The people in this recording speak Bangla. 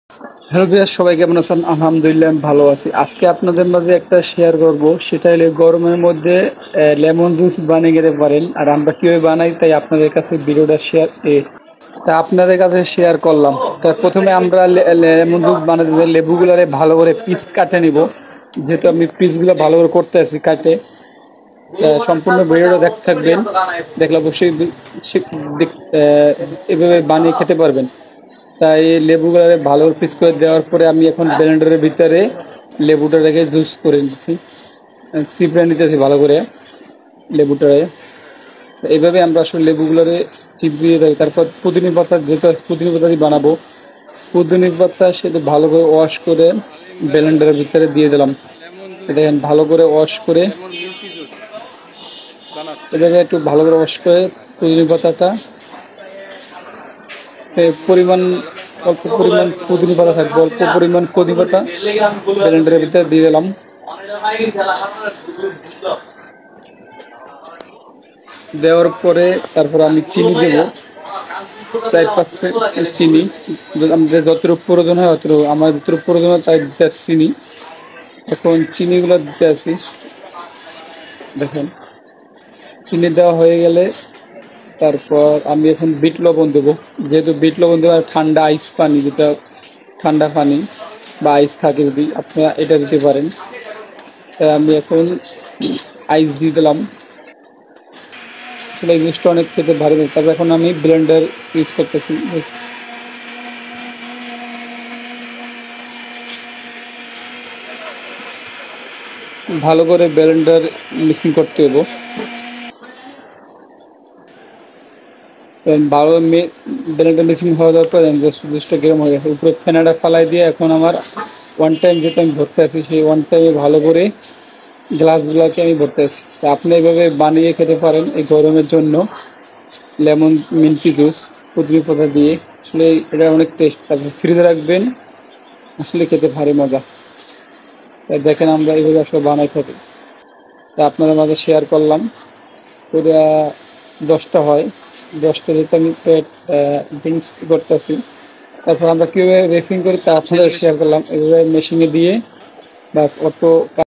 হ্যালো ভিউয়ার্স, সবাই কেমন আছেন? আলহামদুলিল্লাহ আমি ভালো আছি। আজকে আপনাদের মাঝে একটা শেয়ার করব, সেটা হলো গরমের মধ্যে লেমন জুস বানিয়ে খেতে পারেন। আর আমরা কিভাবে বানাই তাই আপনাদের কাছে ভিডিওটা আপনাদের কাছে শেয়ার করলাম। তা প্রথমে আমরা লেমন জুস বানাতে লেবুগুলারে ভালো করে পিস কাটে নিব। যেহেতু আমি পিসগুলো ভালো করে করতে আছি কাটে, সম্পূর্ণ ভিডিওটা দেখতে থাকবেন। দেখলে অবশ্যই এভাবে বানিয়ে খেতে পারবেন। তাই লেবুগুলো ভালো করে পিস করে দেওয়ার পরে আমি এখন ব্লেন্ডারের ভিতরে লেবুটা রেখে জুস করে নিচ্ছি, চিপড়ে নিতেছি ভালো করে লেবুটারে। এইভাবে আমরা আসলে লেবুগুলোরে চিপড়িয়ে দেয়। তারপর পুদিনা পাতা, যেটা পুদিনা পাতা দিয়ে বানাবো, পুদিনা পাতা সেটা ভালো করে ওয়াশ করে ব্লেন্ডারের ভিতরে দিয়ে দিলাম। দেখেন ভালো করে ওয়াশ করে, এভাবে একটু ভালো করে ওয়াশ করে পুদিনা পাতাটা পরিমাণ, অল্প পরিমাণ পুদিনা পাতা থাকবে, অল্প পরিমাণ পুদিনা পাতা ব্লেন্ডারের ভিতরে দিয়ে দিলাম। দেওয়ার পরে তারপর আমি চিনি দেবো, 4-5 চিনি। আমাদের যতটুকু প্রয়োজন হয় অতটুকু, আমার যতটুকু প্রয়োজন হয় তাই দিতে আসছি চিনি। এখন চিনিগুলো দিতে আসি। দেখেন চিনি দেওয়া হয়ে গেলে তারপর আমি এখন বিট লবণ দেবো। যেহেতু বিট লবণ দেবো, ঠান্ডা আইস পানি, যেটা ঠান্ডা পানি বা আইস থাকে যদি আপনারা এটা দিতে পারেন। তাই আমি এখন আইস দিয়ে দিলাম। আসলে এই জিনিসটা অনেক খেতে ভালো লাগে। তারপর এখন আমি ব্লেন্ডার ইউজ করতেছি। ভালো করে ব্লেন্ডার মিক্সিং করতে হবো। ভালো ব্লেন্ডার মিক্সিং হয়ে যাওয়ার পর জুসটা গরম হয়ে গেছে, উপরে ফেনাটা ফালাই দিয়ে এখন আমার ওয়ান টাইম, যেহেতু আমি ভরতে আছি, সেই ওয়ান টাইমে ভালো করে গ্লাসগুলোকে আমি ভরতে আছি। তা আপনি এইভাবে বানিয়ে খেতে পারেন এই গরমের জন্য লেমন মিন্টি জুস পুদিনা পাতা দিয়ে। আসলে এটা অনেক টেস্ট। তারপর ফ্রিজে রাখবেন, আসলে খেতে ভারী মজা। তাই দেখেন আমরা এইভাবে আসলে বানাই থাকি। তা আপনাদের মাঝে শেয়ার করলাম। পুরা 10টা হয়, 10টা যেহেতু আমি ড্রিঙ্কস করতেছি। তারপর আমরা কীভাবে রেফিং করি তা আপনাদের শেয়ার করলাম। এইভাবে মেশিনে দিয়ে বাস অটো